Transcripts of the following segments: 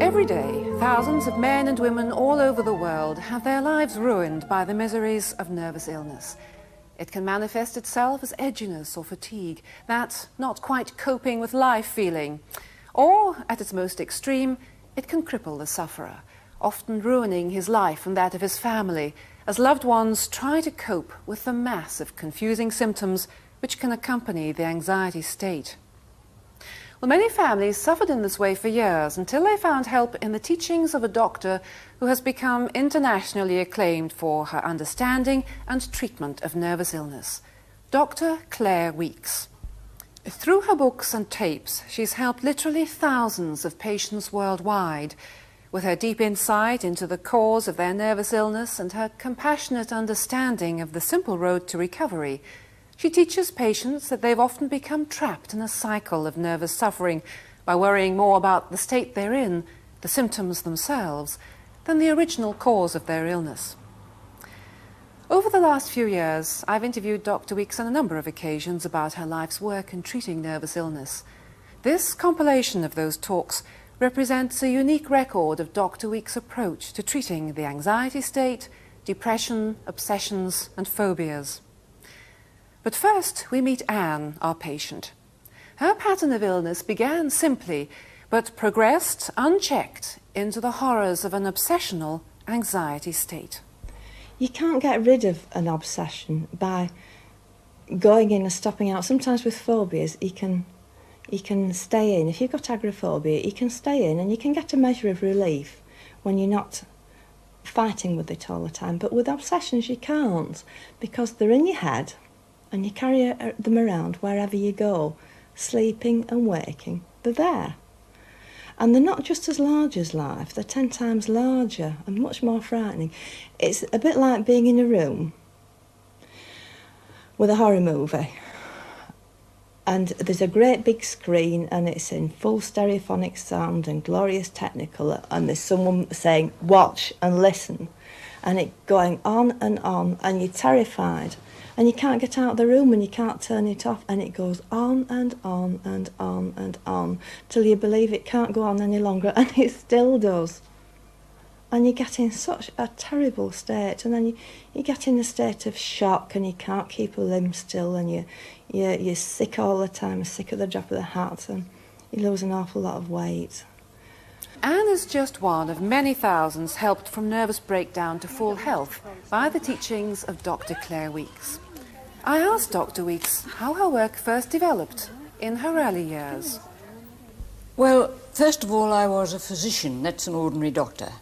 Every day, thousands of men and women all over the world have their lives ruined by the miseries of nervous illness. It can manifest itself as edginess or fatigue, that not quite coping with life feeling. Or, at its most extreme, it can cripple the sufferer, often ruining his life and that of his family, as loved ones try to cope with the mass of confusing symptoms which can accompany the anxiety state. Well, many families suffered in this way for years until they found help in the teachings of a doctor who has become internationally acclaimed for her understanding and treatment of nervous illness, Dr. Claire Weekes. Through her books and tapes, she's helped literally thousands of patients worldwide. With her deep insight into the cause of their nervous illness and her compassionate understanding of the simple road to recovery, she teaches patients that they've often become trapped in a cycle of nervous suffering by worrying more about the state they're in, the symptoms themselves, than the original cause of their illness. Over the last few years, I've interviewed Dr. Weekes on a number of occasions about her life's work in treating nervous illness. This compilation of those talks represents a unique record of Dr. Weekes' approach to treating the anxiety state, depression, obsessions, and phobias. But first, we meet Anne, our patient. Her pattern of illness began simply, but progressed unchecked into the horrors of an obsessional anxiety state. You can't get rid of an obsession by going in and stopping out. Sometimes with phobias, you can stay in. If you've got agoraphobia, you can stay in and you can get a measure of relief when you're not fighting with it all the time. But with obsessions, you can't, because they're in your head and you carry them around wherever you go, sleeping and waking. They're there. And they're not just as large as life, they're 10 times larger and much more frightening. It's a bit like being in a room with a horror movie. And there's a great big screen and it's in full stereophonic sound and glorious technicolor, and there's someone saying, watch and listen, and it going on and you're terrified. And you can't get out of the room and you can't turn it off, and it goes on and on and on and on till you believe it can't go on any longer, and it still does. And you get in such a terrible state, and then you get in a state of shock and you can't keep a limb still, and you're sick all the time, sick at the drop of the hat, and you lose an awful lot of weight. Anne is just one of many thousands helped from nervous breakdown to full health by the teachings of Dr. Claire Weekes. I asked Dr. Weekes how her work first developed in her early years. Well, first of all, I was a physician, that's an ordinary doctor.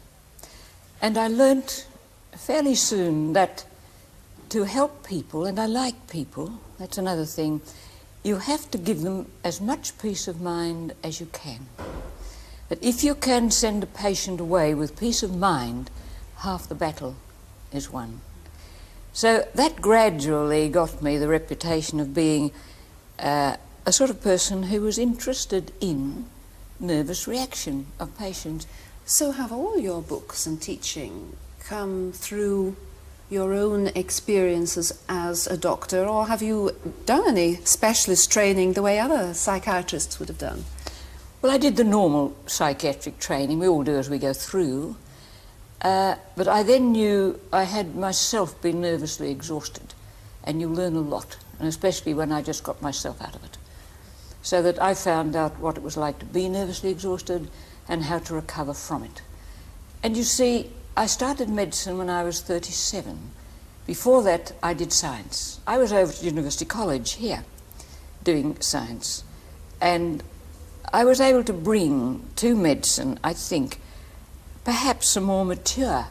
And I learnt fairly soon that to help people, and I like people, that's another thing, you have to give them as much peace of mind as you can. That if you can send a patient away with peace of mind, half the battle is won. So that gradually got me the reputation of being a sort of person who was interested in nervous reaction of patients. So have all your books and teaching come through your own experiences as a doctor, or have you done any specialist training the way other psychiatrists would have done? Well, I did the normal psychiatric training, we all do as we go through, but I then knew I had myself been nervously exhausted, and you learn a lot, and especially when I just got myself out of it. So that I found out what it was like to be nervously exhausted and how to recover from it. And you see, I started medicine when I was 37. Before that, I did science. I was over at University College here doing science, and I was able to bring to medicine, I think, perhaps a more mature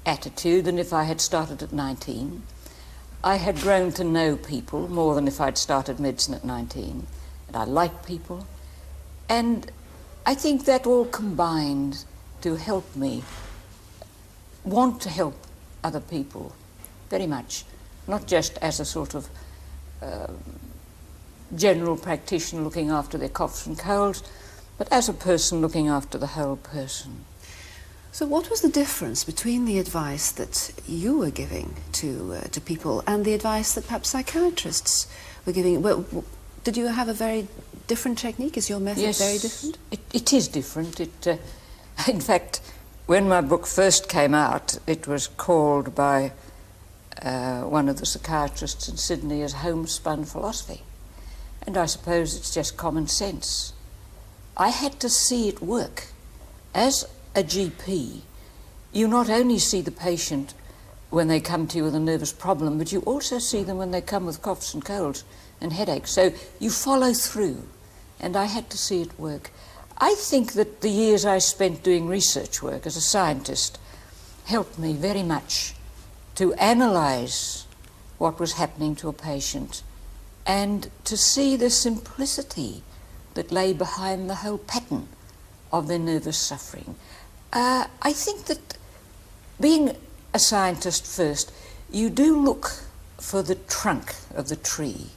attitude than if I had started at 19. I had grown to know people more than if I'd started medicine at 19, and I liked people. And I think that all combined to help me want to help other people very much, not just as a sort of general practitioner looking after their coughs and colds, but as a person looking after the whole person. So what was the difference between the advice that you were giving to people and the advice that perhaps psychiatrists were giving? Well, did you have a very different technique? Is your method very different? It is different. In fact, when my book first came out, it was called by one of the psychiatrists in Sydney as homespun philosophy. And I suppose it's just common sense. I had to see it work. As a GP, you not only see the patient when they come to you with a nervous problem, but you also see them when they come with coughs and colds and headaches. So you follow through, and I had to see it work. I think that the years I spent doing research work as a scientist helped me very much to analyse what was happening to a patient and to see the simplicity that lay behind the whole pattern of their nervous suffering. I think that being a scientist first, you do look for the trunk of the tree.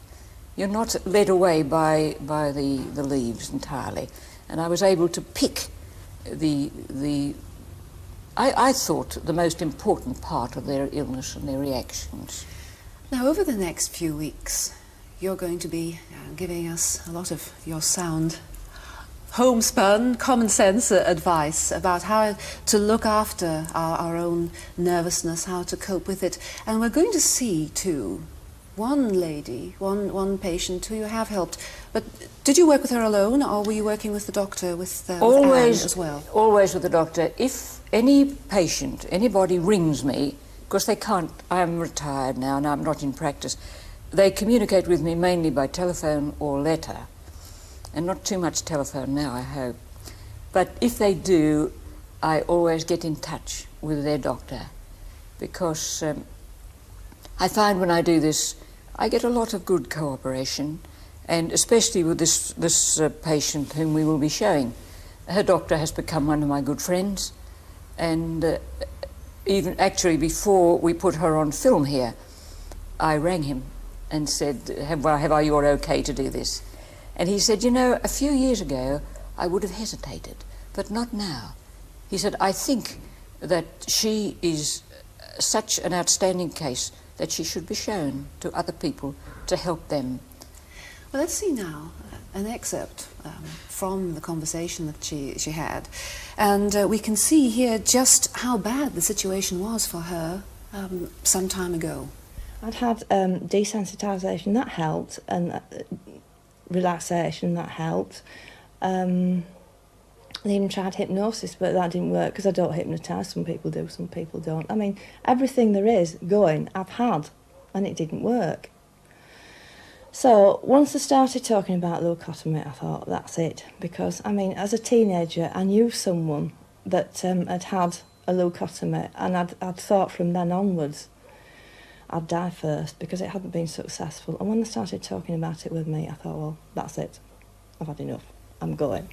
You're not led away by the leaves entirely. And I was able to pick I thought, the most important part of their illness and their reactions. Now, over the next few weeks, you're going to be giving us a lot of your sound, homespun, common sense advice about how to look after our own nervousness, how to cope with it. And we're going to see, too, one lady, one patient who you have helped. But did you work with her alone, or were you working with the doctor, with Anne as well? Always with the doctor. If any patient, anybody rings me, because they can't, I'm retired now and I'm not in practice, they communicate with me mainly by telephone or letter. And not too much telephone now, I hope. But if they do, I always get in touch with their doctor, because I find when I do this, I get a lot of good cooperation, and especially with this patient whom we will be showing. Her doctor has become one of my good friends, and even actually before we put her on film here, I rang him and said, have I you're okay to do this? And he said, you know, a few years ago I would have hesitated, but not now. He said, I think that she is such an outstanding case that she should be shown to other people to help them. Well, let's see now an excerpt from the conversation that she had. And we can see here just how bad the situation was for her some time ago. I'd had desensitisation, that helped, and relaxation, that helped. I even tried hypnosis, but that didn't work because I don't hypnotise. Some people do, some people don't. I mean, everything there is going, I've had, and it didn't work. So once I started talking about leucotomy, I thought, that's it. Because, I mean, as a teenager, I knew someone that had had a leucotomy, and I'd thought from then onwards I'd die first because it hadn't been successful. And when they started talking about it with me, I thought, well, that's it. I've had enough. I'm going.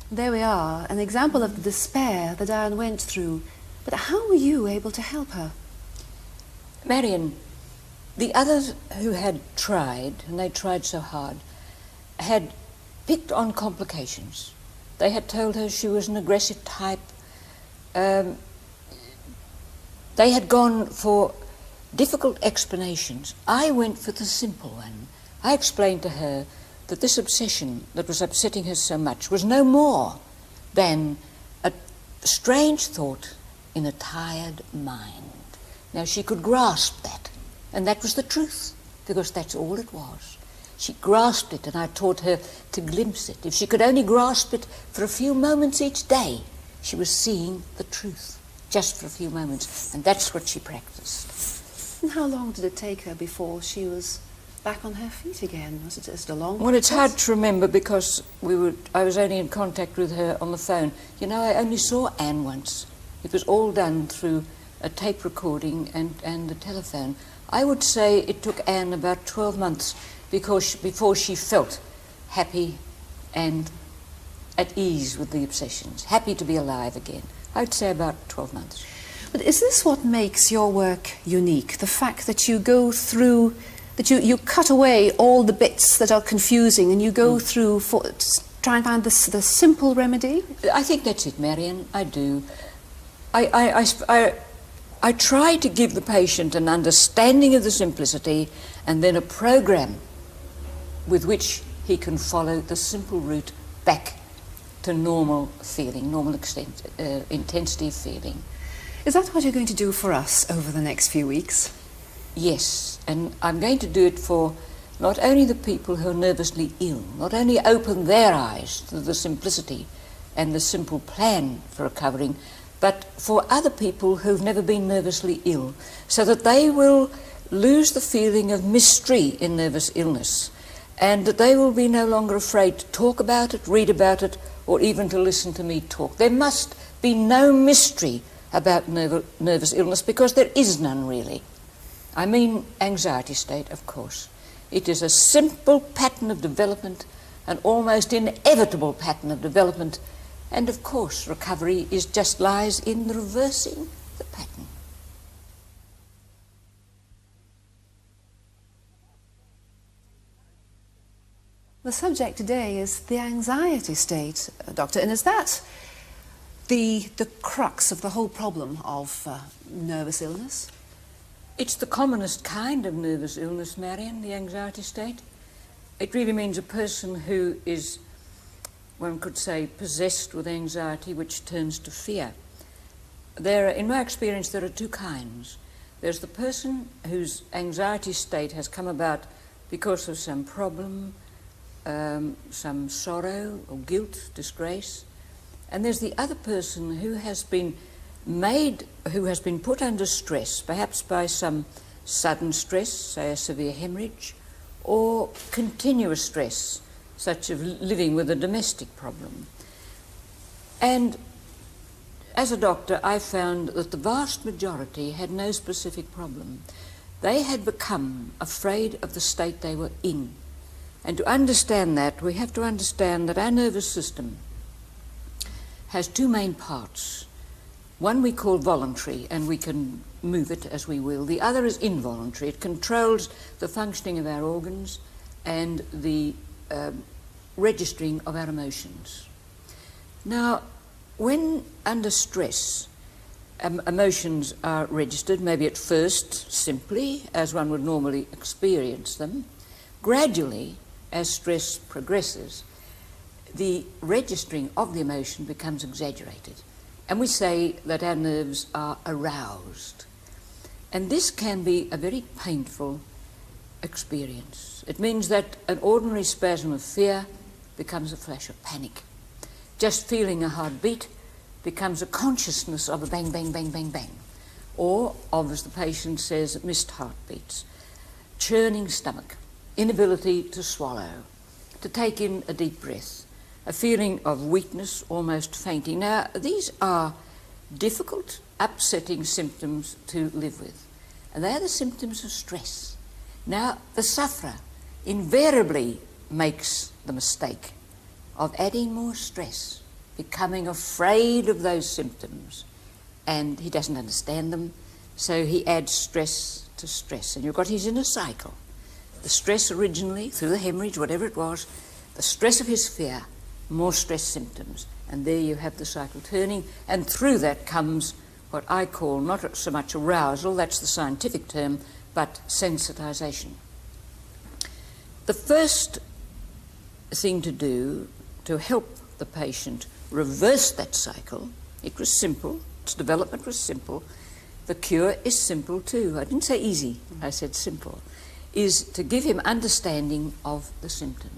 There we are, an example of the despair that Anne went through. But how were you able to help her? Marion, the others who had tried, and they tried so hard, had picked on complications. They had told her she was an aggressive type. They had gone for difficult explanations. I went for the simple one. I explained to her that this obsession that was upsetting her so much was no more than a strange thought in a tired mind. Now, she could grasp that, and that was the truth, because that's all it was. She grasped it, and I taught her to glimpse it. If she could only grasp it for a few moments each day, she was seeing the truth, just for a few moments, and that's what she practiced. And how long did it take her before she was back on her feet again? Was it just a long Well, it's process? hard to remember because I was only in contact with her on the phone. You know, I only saw Anne once. It was all done through a tape recording and the telephone. I would say it took Anne about 12 months before she felt happy and at ease with the obsessions, happy to be alive again. I would say about 12 months. But is this what makes your work unique? The fact that you go through, that you cut away all the bits that are confusing and you go through to try and find the simple remedy? I think that's it, Marion. I do. I try to give the patient an understanding of the simplicity and then a program with which he can follow the simple route back to normal feeling, normal intensity of feeling. Is that what you're going to do for us over the next few weeks? Yes, and I'm going to do it for not only the people who are nervously ill, not only open their eyes to the simplicity and the simple plan for recovering, but for other people who've never been nervously ill, so that they will lose the feeling of mystery in nervous illness, and that they will be no longer afraid to talk about it, read about it, or even to listen to me talk. There must be no mystery about nervous illness, because there is none really. I mean anxiety state, of course. It is a simple pattern of development, an almost inevitable pattern of development, and of course recovery just lies in the reversing the pattern. The subject today is the anxiety state, Doctor, and is that the crux of the whole problem of nervous illness? It's the commonest kind of nervous illness, Marion, the anxiety state. It really means a person who is, one could say, possessed with anxiety, which turns to fear. In my experience, there are two kinds. There's the person whose anxiety state has come about because of some problem, some sorrow or guilt, disgrace. And there's the other person who has been put under stress, perhaps by some sudden stress, say a severe hemorrhage, or continuous stress, such as living with a domestic problem. And as a doctor, I found that the vast majority had no specific problem. They had become afraid of the state they were in. And to understand that, we have to understand that our nervous system has two main parts. One we call voluntary, and we can move it as we will. The other is involuntary. It controls the functioning of our organs and the registering of our emotions. Now, when under stress, emotions are registered, maybe at first simply, as one would normally experience them. Gradually, as stress progresses, the registering of the emotion becomes exaggerated. And we say that our nerves are aroused. And this can be a very painful experience. It means that an ordinary spasm of fear becomes a flash of panic. Just feeling a heartbeat becomes a consciousness of a bang, bang, bang, bang, bang. Or, as the patient says, missed heartbeats. Churning stomach, inability to swallow, to take in a deep breath, a feeling of weakness, almost fainting. Now, these are difficult, upsetting symptoms to live with. And they are the symptoms of stress. Now, the sufferer invariably makes the mistake of adding more stress, becoming afraid of those symptoms, and he doesn't understand them, so he adds stress to stress. And he's in a cycle. The stress originally, through the hemorrhage, whatever it was, the stress of his fear, more stress symptoms, and there you have the cycle turning, and through that comes what I call not so much arousal, that's the scientific term, but sensitization. The first thing to do to help the patient reverse that cycle, it was simple, its development was simple, the cure is simple too. I didn't say easy, I said simple, is to give him understanding of the symptoms.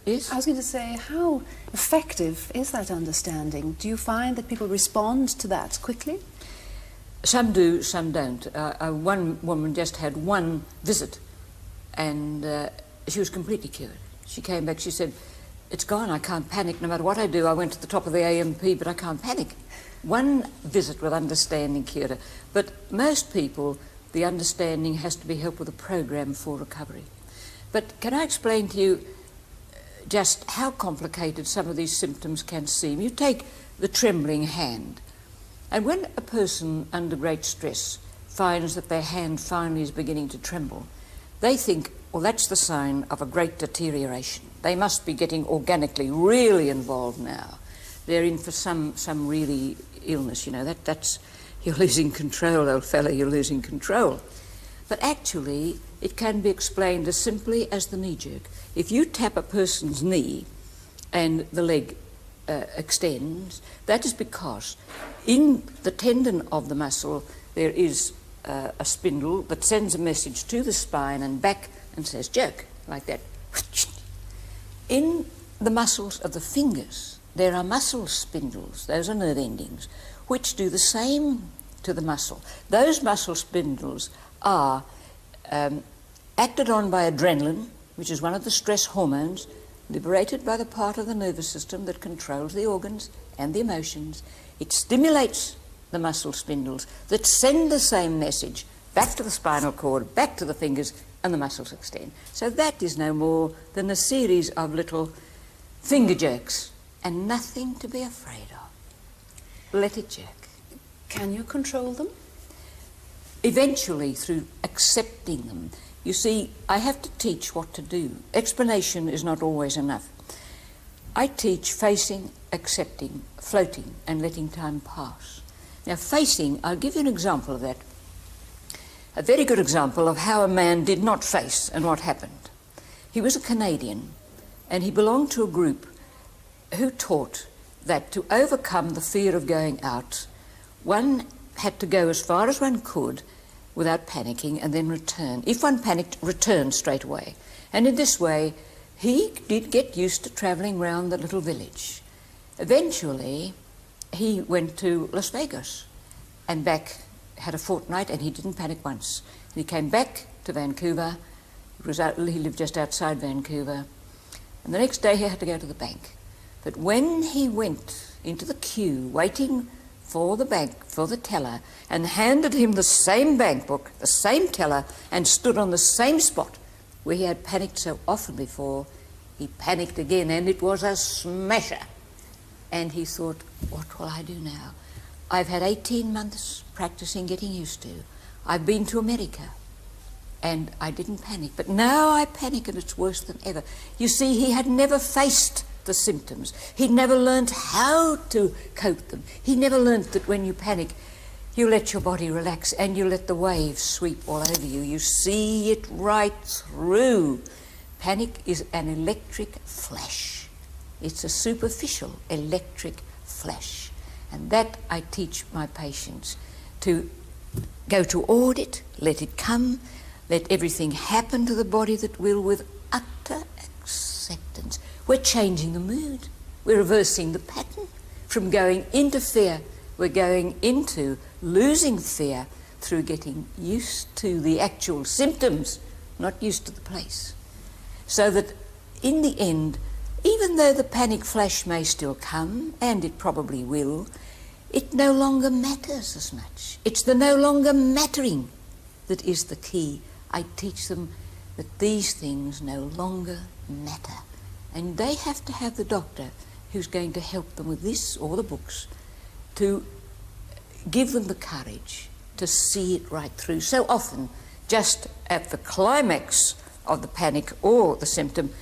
Yes? I was going to say, how effective is that understanding? Do you find that people respond to that quickly? Some do, some don't. One woman just had one visit, and she was completely cured. She came back, she said, it's gone, I can't panic. No matter what I do, I went to the top of the AMP, but I can't panic. One visit with understanding cured her. But most people, the understanding has to be helped with a program for recovery. But can I explain to you, just how complicated some of these symptoms can seem. You take the trembling hand, and when a person under great stress finds that their hand finally is beginning to tremble, they think, well, that's the sign of a great deterioration. They must be getting organically really involved now. They're in for some really illness, you know, that's you're losing control, old fellow, you're losing control. But actually, it can be explained as simply as the knee jerk. If you tap a person's knee and the leg extends, that is because in the tendon of the muscle there is a spindle that sends a message to the spine and back and says jerk, like that. In the muscles of the fingers, there are muscle spindles, those are nerve endings, which do the same to the muscle. Those muscle spindles are acted on by adrenaline, which is one of the stress hormones, liberated by the part of the nervous system that controls the organs and the emotions. It stimulates the muscle spindles that send the same message back to the spinal cord, back to the fingers, and the muscles extend. So that is no more than a series of little finger jerks, and nothing to be afraid of. Let it jerk. Can you control them? Eventually, through accepting them. You see, I have to teach what to do. Explanation is not always enough. I teach facing, accepting, floating, and letting time pass. Now, facing, I'll give you an example of that. A very good example of how a man did not face and what happened. He was a Canadian, and he belonged to a group who taught that to overcome the fear of going out, one had to go as far as one could without panicking and then return. If one panicked, return straight away. And in this way, he did get used to travelling round the little village. Eventually, he went to Las Vegas and back, had a fortnight, and he didn't panic once. And he came back to Vancouver. He lived just outside Vancouver. And the next day he had to go to the bank. But when he went into the queue, waiting for the bank, for the teller, and handed him the same bank book, the same teller, and stood on the same spot where he had panicked so often before, he panicked again, and it was a smasher. And he thought, what will I do now? I've had 18 months practicing getting used to. I've been to America, and I didn't panic. But now I panic, and it's worse than ever. You see, he had never faced the symptoms. He'd never learned how to cope them. He never learned that when you panic, you let your body relax and you let the waves sweep all over you. You see it right through. Panic is an electric flash. It's a superficial electric flash. And that I teach my patients to go to audit, let it come, let everything happen to the body that will with utter acceptance. We're changing the mood. We're reversing the pattern. From going into fear, we're going into losing fear through getting used to the actual symptoms, not used to the place. So that in the end, even though the panic flash may still come, and it probably will, it no longer matters as much. It's the no longer mattering that is the key. I teach them that these things no longer matter. And they have to have the doctor who's going to help them with this or the books to give them the courage to see it right through. So often, just at the climax of the panic or the symptom,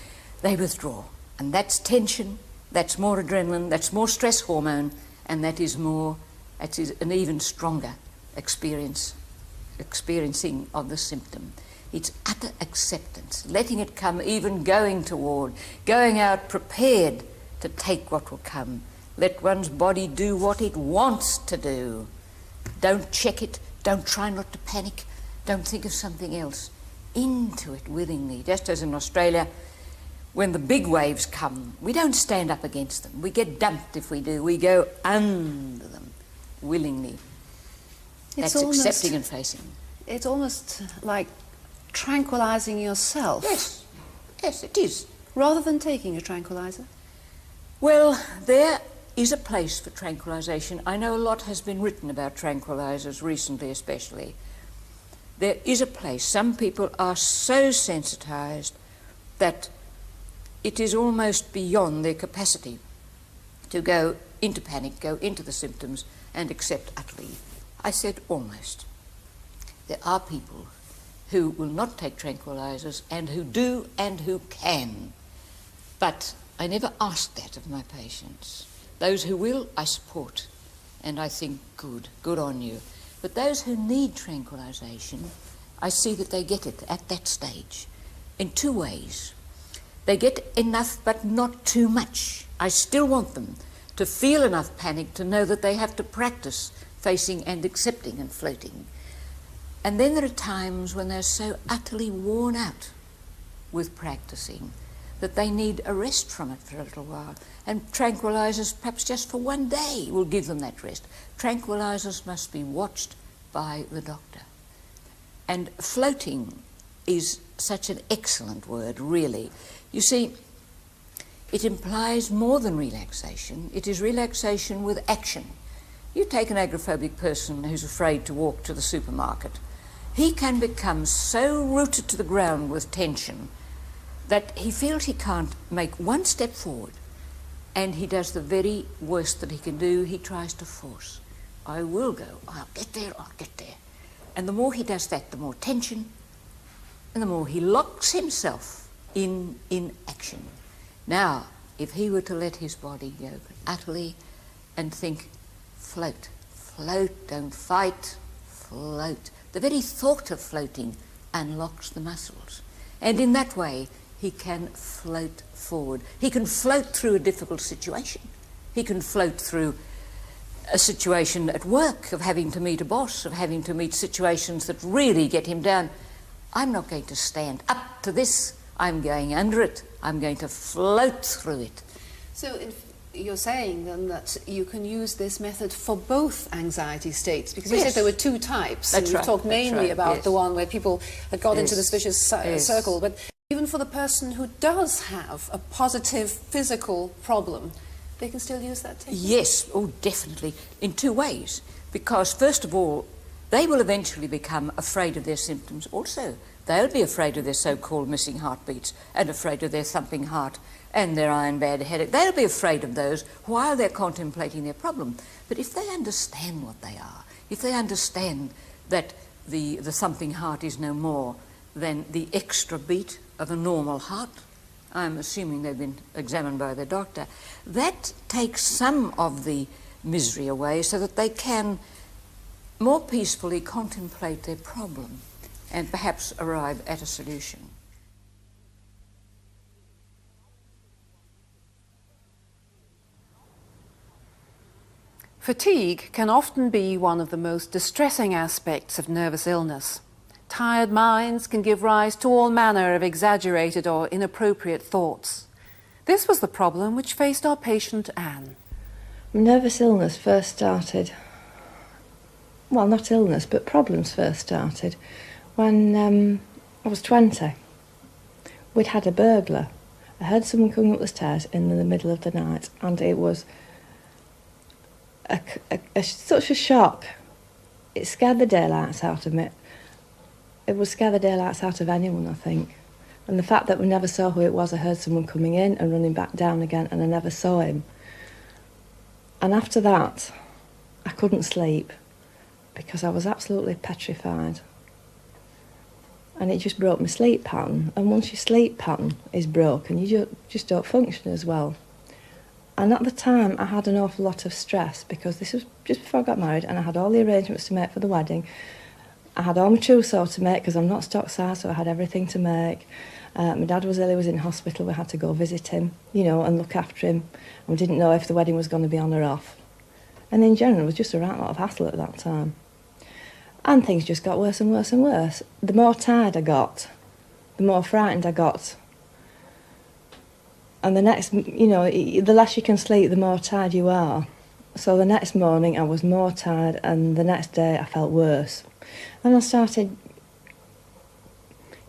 they withdraw. And that's tension, that's more adrenaline, that's more stress hormone, and that is an even stronger experiencing of the symptom. It's utter acceptance, letting it come, even going toward, going out prepared to take what will come. Let one's body do what it wants to do. Don't check it, don't try not to panic, don't think of something else. Into it willingly, just as in Australia, when the big waves come, we don't stand up against them. We get dumped if we do. We go under them willingly. That's accepting and facing. It's almost like tranquilizing yourself. Yes, yes, it is. Rather than taking a tranquilizer. Well, there is a place for tranquilization. I know a lot has been written about tranquilizers recently, especially. There is a place. Some people are so sensitized that it is almost beyond their capacity to go into panic, go into the symptoms and accept utterly. I said almost. There are people who will not take tranquilizers and who do and who can. But I never asked that of my patients. Those who will, I support. And I think, good on you. But those who need tranquilization, I see that they get it at that stage in two ways. They get enough, but not too much. I still want them to feel enough panic to know that they have to practice facing and accepting and floating. And then there are times when they're so utterly worn out with practicing that they need a rest from it for a little while. And tranquilizers, perhaps just for one day, will give them that rest. Tranquilizers must be watched by the doctor. And floating is such an excellent word, really. You see, it implies more than relaxation. It is relaxation with action. You take an agoraphobic person who's afraid to walk to the supermarket. He can become so rooted to the ground with tension that he feels he can't make one step forward, and he does the very worst that he can do. He tries to force. I will go, I'll get there, I'll get there. And the more he does that, the more tension, and the more he locks himself in action. Now, if he were to let his body go utterly and think, float, float, don't fight, float. The very thought of floating unlocks the muscles. And in that way, he can float forward. He can float through a difficult situation. He can float through a situation at work of having to meet a boss, of having to meet situations that really get him down. I'm not going to stand up to this. I'm going under it. I'm going to float through it. So you're saying then that you can use this method for both anxiety states, because you said there were two types. That's and you talked mainly about the one where people had got into this vicious circle. But even for the person who does have a positive physical problem, they can still use that technique? Yes, oh, definitely, in two ways. Because, first of all, they will eventually become afraid of their symptoms also. They'll be afraid of their so-called missing heartbeats and afraid of their thumping heart and their iron bad headache. They'll be afraid of those while they're contemplating their problem. But if they understand what they are, if they understand that the thumping heart is no more than the extra beat of a normal heart, I'm assuming they've been examined by their doctor, that takes some of the misery away so that they can more peacefully contemplate their problem and perhaps arrive at a solution. Fatigue can often be one of the most distressing aspects of nervous illness. Tired minds can give rise to all manner of exaggerated or inappropriate thoughts. This was the problem which faced our patient Anne. Nervous illness first started, well, not illness, but problems first started when I was 20. We'd had a burglar. I heard someone coming up the stairs in the middle of the night, and it was such a shock. It scared the daylights out of me. It would scare the daylights out of anyone, I think. And the fact that we never saw who it was, I heard someone coming in and running back down again, and I never saw him. And after that, I couldn't sleep because I was absolutely petrified. And it just broke my sleep pattern. And once your sleep pattern is broken, you just don't function as well. And at the time, I had an awful lot of stress because this was just before I got married, and I had all the arrangements to make for the wedding. I had all my trousseau to make because I'm not stock size, so I had everything to make. My dad was ill, he was in hospital, we had to go visit him, you know, and look after him. And we didn't know if the wedding was going to be on or off. And in general, it was just a right lot of hassle at that time. And things just got worse and worse and worse. The more tired I got, the more frightened I got. And the next, you know, the less you can sleep, the more tired you are. So the next morning I was more tired, and the next day I felt worse. And I started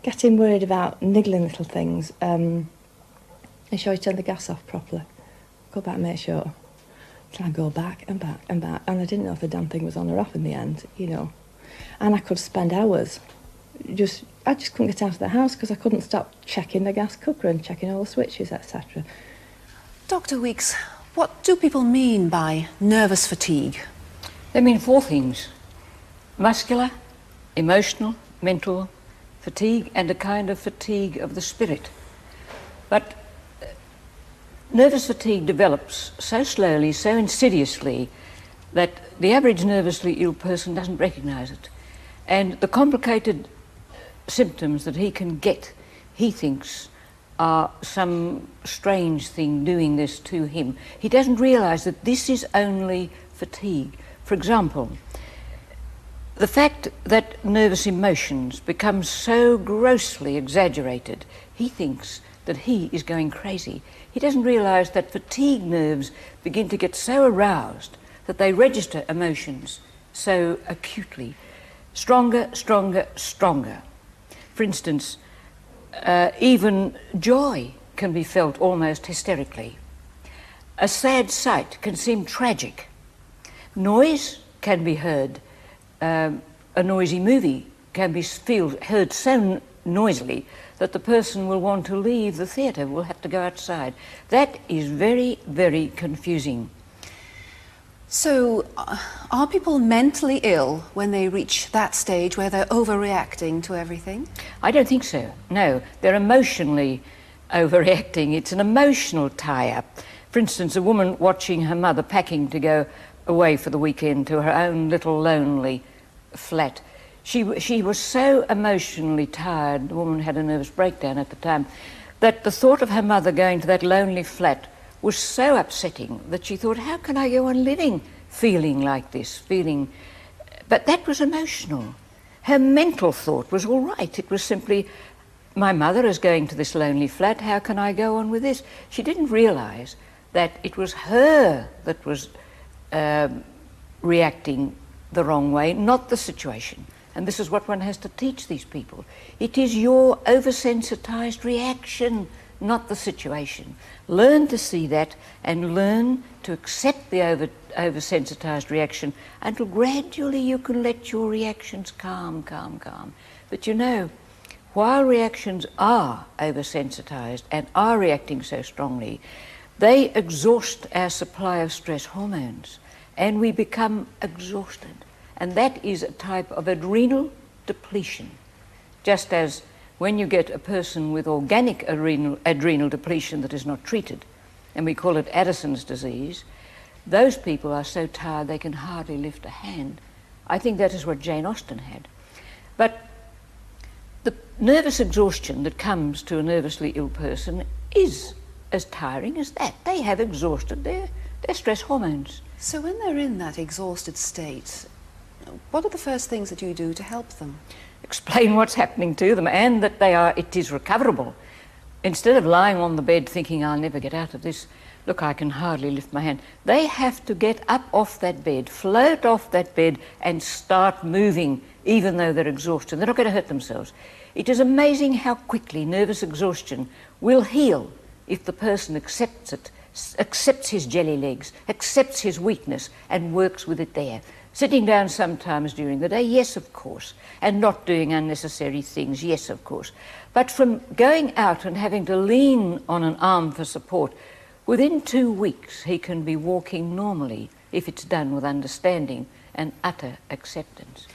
getting worried about niggling little things. Make sure you turn the gas off properly. Go back and make sure. So I go back and back and back, and I didn't know if the damn thing was on or off in the end, you know. And I could spend hours. I just couldn't get out of the house because I couldn't stop checking the gas cooker and checking all the switches, etc. Dr. Weeks, what do people mean by nervous fatigue? They mean 4 things: muscular, emotional, mental fatigue, and a kind of fatigue of the spirit. But nervous fatigue develops so slowly, so insidiously, that the average nervously ill person doesn't recognise it. And the complicated symptoms that he can get, he thinks, are some strange thing doing this to him. He doesn't realise that this is only fatigue. For example, the fact that nervous emotions become so grossly exaggerated, he thinks that he is going crazy. He doesn't realise that fatigue nerves begin to get so aroused that they register emotions so acutely. Stronger, stronger, stronger. For instance, even joy can be felt almost hysterically. A sad sight can seem tragic. Noise can be heard. A noisy movie can be heard so noisily that the person will want to leave the theatre, will have to go outside. That is very, very confusing. So, are people mentally ill when they reach that stage where they're overreacting to everything? I don't think so, no. They're emotionally overreacting. It's an emotional tie-up. For instance, a woman watching her mother packing to go away for the weekend to her own little lonely flat. She was so emotionally tired, the woman had a nervous breakdown at the time, that the thought of her mother going to that lonely flat was so upsetting that she thought, how can I go on living feeling like this, But that was emotional. Her mental thought was all right. It was simply, my mother is going to this lonely flat, how can I go on with this? She didn't realise that it was her that was reacting the wrong way, not the situation. And this is what one has to teach these people. It is your oversensitized reaction, not the situation. Learn to see that and learn to accept the oversensitized reaction until gradually you can let your reactions calm. But you know, while reactions are oversensitized and are reacting so strongly, they exhaust our supply of stress hormones and we become exhausted. And that is a type of adrenal depletion. Just as when you get a person with organic adrenal depletion that is not treated, and we call it Addison's disease, those people are so tired they can hardly lift a hand. I think that is what Jane Austen had. But the nervous exhaustion that comes to a nervously ill person is as tiring as that. They have exhausted their stress hormones. So when they're in that exhausted state, what are the first things that you do to help them? Explain what's happening to them and that it is recoverable. Instead of lying on the bed thinking, I'll never get out of this, look, I can hardly lift my hand. They have to get up off that bed, float off that bed and start moving even though they're exhausted. They're not going to hurt themselves. It is amazing how quickly nervous exhaustion will heal if the person accepts it, accepts his jelly legs, accepts his weakness and works with it there. Sitting down sometimes during the day, yes, of course, and not doing unnecessary things, yes, of course. But from going out and having to lean on an arm for support, within 2 weeks he can be walking normally if it's done with understanding and utter acceptance.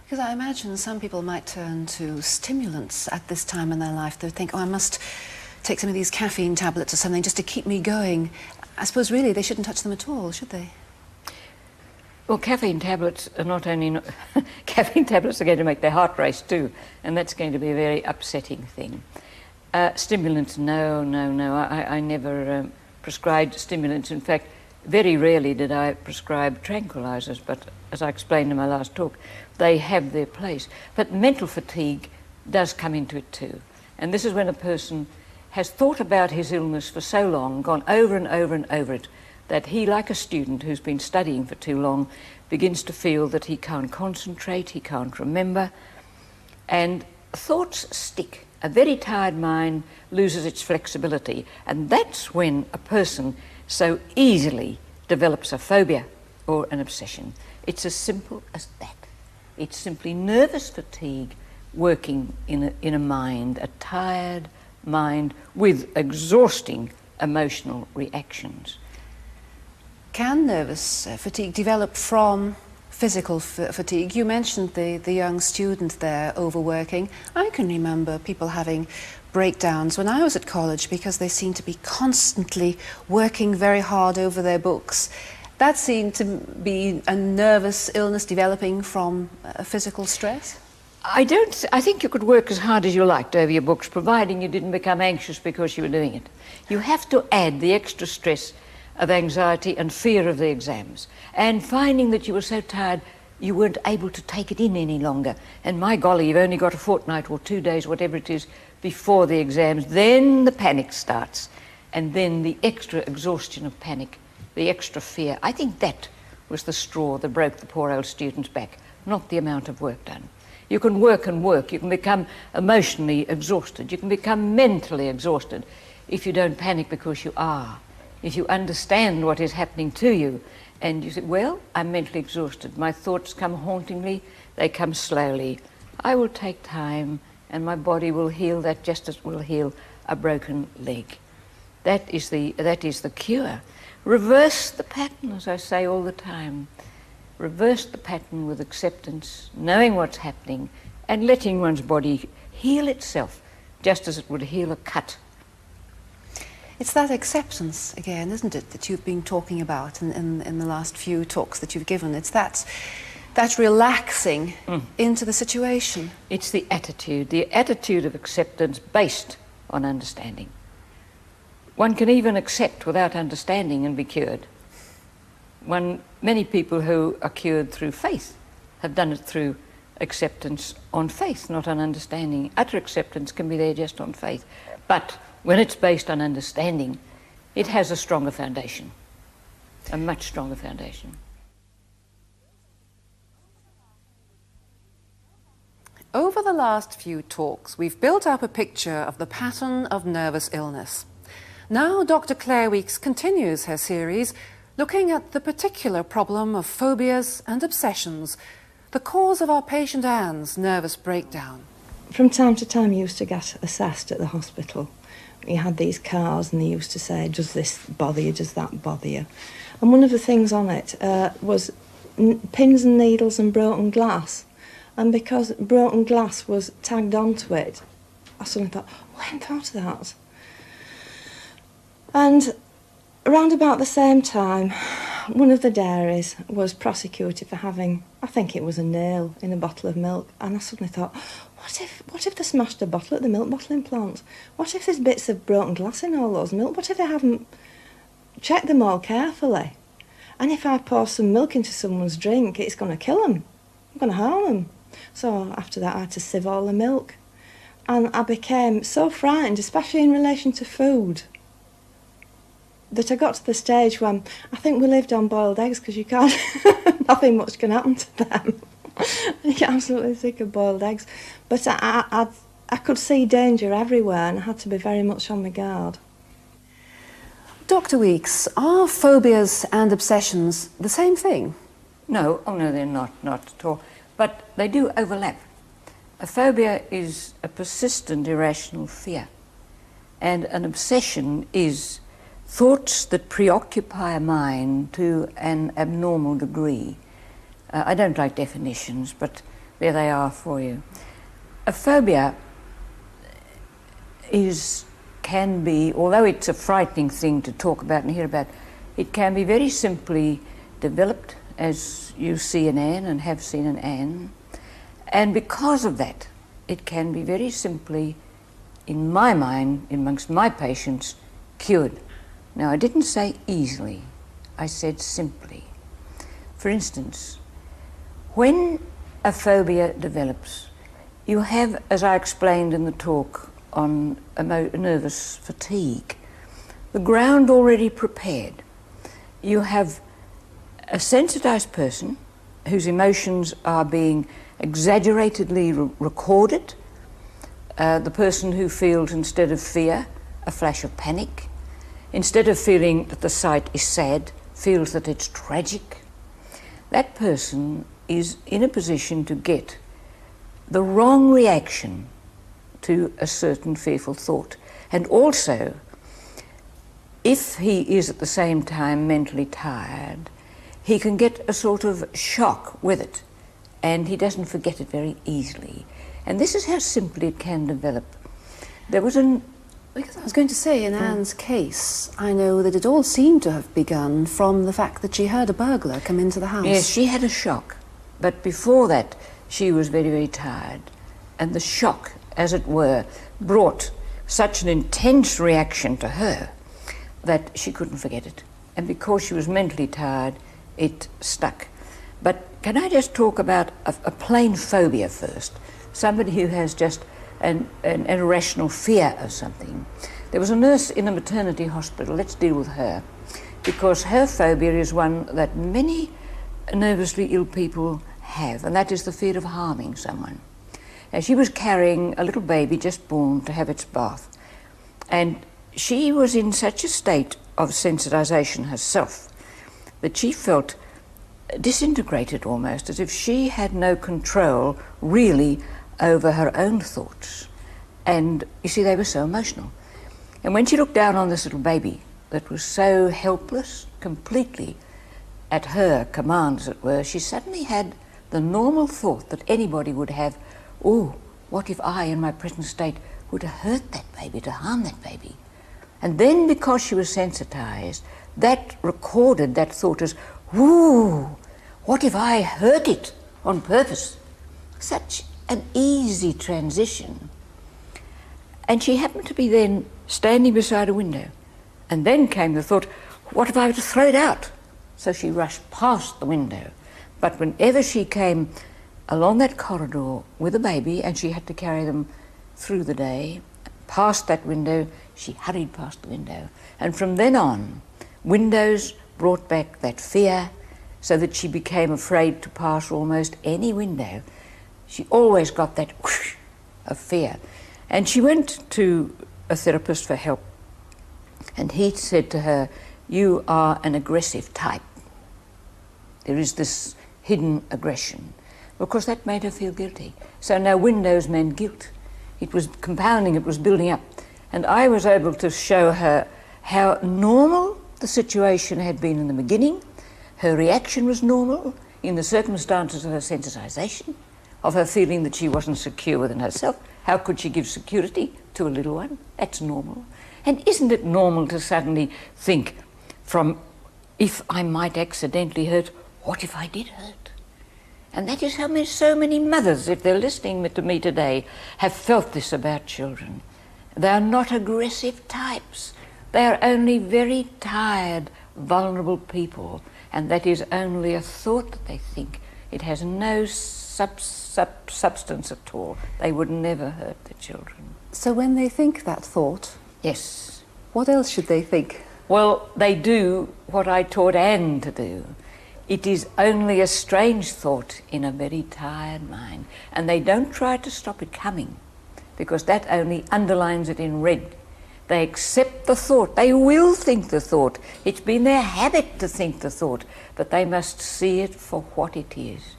Because I imagine some people might turn to stimulants at this time in their life. They think, oh, I must take some of these caffeine tablets or something just to keep me going. I suppose really they shouldn't touch them at all, should they? Well, caffeine tablets are not only... caffeine tablets are going to make their heart race too, and that's going to be a very upsetting thing. Stimulants, no. I never prescribed stimulants. In fact, very rarely did I prescribe tranquilizers, but as I explained in my last talk, they have their place. But mental fatigue does come into it too. And this is when a person has thought about his illness for so long, gone over and over and over it, that he, like a student who's been studying for too long, begins to feel that he can't concentrate, he can't remember, and thoughts stick. A very tired mind loses its flexibility, and that's when a person so easily develops a phobia or an obsession. It's as simple as that. It's simply nervous fatigue working in a mind, a tired mind with exhausting emotional reactions. Can nervous fatigue develop from physical fatigue? You mentioned the young student there overworking. I can remember people having breakdowns when I was at college because they seemed to be constantly working very hard over their books. That seemed to be a nervous illness developing from physical stress? I think you could work as hard as you liked over your books, providing you didn't become anxious because you were doing it. You have to add the extra stress of anxiety and fear of the exams, and finding that you were so tired you weren't able to take it in any longer. And my golly, you've only got a fortnight or 2 days, whatever it is, before the exams. Then the panic starts, and then the extra exhaustion of panic, the extra fear. I think that was the straw that broke the poor old student's back, not the amount of work done. You can work and work, you can become emotionally exhausted, you can become mentally exhausted if you don't panic because you are. If you understand what is happening to you and you say, well, I'm mentally exhausted, my thoughts come hauntingly, they come slowly. I will take time and my body will heal that just as it will heal a broken leg. That is the cure. Reverse the pattern, as I say all the time. Reverse the pattern with acceptance, knowing what's happening and letting one's body heal itself just as it would heal a cut. It's that acceptance again, isn't it, that you've been talking about in the last few talks that you've given. It's that relaxing into the situation. It's the attitude of acceptance based on understanding. One can even accept without understanding and be cured. Many people who are cured through faith have done it through acceptance on faith, not on understanding. Utter acceptance can be there just on faith. But when it's based on understanding, it has a stronger foundation, a much stronger foundation. Over the last few talks, we've built up a picture of the pattern of nervous illness. Now Dr. Claire Weeks continues her series looking at the particular problem of phobias and obsessions, the cause of our patient Anne's nervous breakdown. From time to time, you used to get assessed at the hospital. You had these cars and they used to say, does this bother you, does that bother you? And one of the things on it was pins and needles and broken glass. And because broken glass was tagged onto it, I suddenly thought, oh, I hadn't thought of that. And around about the same time, one of the dairies was prosecuted for having, I think it was a nail in a bottle of milk. And I suddenly thought, what if they smashed a bottle at the milk bottling plant? What if there's bits of broken glass in all those milk? What if they haven't checked them all carefully? And if I pour some milk into someone's drink, it's going to kill them. I'm going to harm them. So after that, I had to sieve all the milk. And I became so frightened, especially in relation to food, that I got to the stage when I think we lived on boiled eggs because you can't, nothing much can happen to them. I get absolutely sick of boiled eggs. But I could see danger everywhere and I had to be very much on my guard. Dr. Weeks, are phobias and obsessions the same thing? No, they're not at all. But they do overlap. A phobia is a persistent irrational fear, and an obsession is thoughts that preoccupy a mind to an abnormal degree. I don't like definitions, but there they are for you. A phobia can be, although it's a frightening thing to talk about and hear about, it can be very simply developed, as you see in Anne and have seen in Anne. And because of that, it can be very simply, in my mind, amongst my patients, cured. Now, I didn't say easily, I said simply. For instance, when a phobia develops, you have, as I explained in the talk on nervous fatigue, the ground already prepared. You have a sensitized person whose emotions are being exaggeratedly recorded, the person who feels, instead of fear, a flash of panic, instead of feeling that the sight is sad, feels that it's tragic. That person is in a position to get the wrong reaction to a certain fearful thought. And also, if he is at the same time mentally tired, he can get a sort of shock with it, and he doesn't forget it very easily. And this is how simply it can develop. There was Because I was going to say, in Anne's case, I know that it all seemed to have begun from the fact that she heard a burglar come into the house. Yes, she had a shock, but before that she was very, very tired, and the shock, as it were, brought such an intense reaction to her that she couldn't forget it. And because she was mentally tired, it stuck. But can I just talk about a plain phobia first? Somebody who has just an irrational fear of something. There was a nurse in a maternity hospital. Let's deal with her, because her phobia is one that many nervously ill people have, and that is the fear of harming someone. Now, she was carrying a little baby just born to have its bath, and she was in such a state of sensitization herself that she felt disintegrated almost, as if she had no control really over her own thoughts. And you see, they were so emotional. And when she looked down on this little baby that was so helpless, completely at her command, as it were, she suddenly had the normal thought that anybody would have: oh, what if I, in my present state, were to hurt that baby, to harm that baby? And then, because she was sensitized, that recorded that thought as, ooh, what if I hurt it on purpose? Such an easy transition. And she happened to be then standing beside a window. And then came the thought, what if I were to throw it out? So she rushed past the window. But whenever she came along that corridor with a baby, and she had to carry them through the day, past that window, she hurried past the window. And from then on, windows brought back that fear, so that she became afraid to pass almost any window. She always got that whoosh of fear. And she went to a therapist for help, and he said to her, you are an aggressive type. There is this hidden aggression. Of course, that made her feel guilty. So now windows meant guilt. It was compounding, it was building up. And I was able to show her how normal the situation had been in the beginning. Her reaction was normal in the circumstances of her sensitization, of her feeling that she wasn't secure within herself. How could she give security to a little one? That's normal. And isn't it normal to suddenly think from, if I might accidentally hurt, what if I did hurt? And that is how so many mothers, if they're listening to me today, have felt this about children. They are not aggressive types. They are only very tired, vulnerable people. And that is only a thought that they think. It has no substance at all. They would never hurt the children. So when they think that thought, yes, what else should they think? Well, they do what I taught Anne to do. It is only a strange thought in a very tired mind, and they don't try to stop it coming, because that only underlines it in red. They accept the thought. They will think the thought. It's been their habit to think the thought, but they must see it for what it is,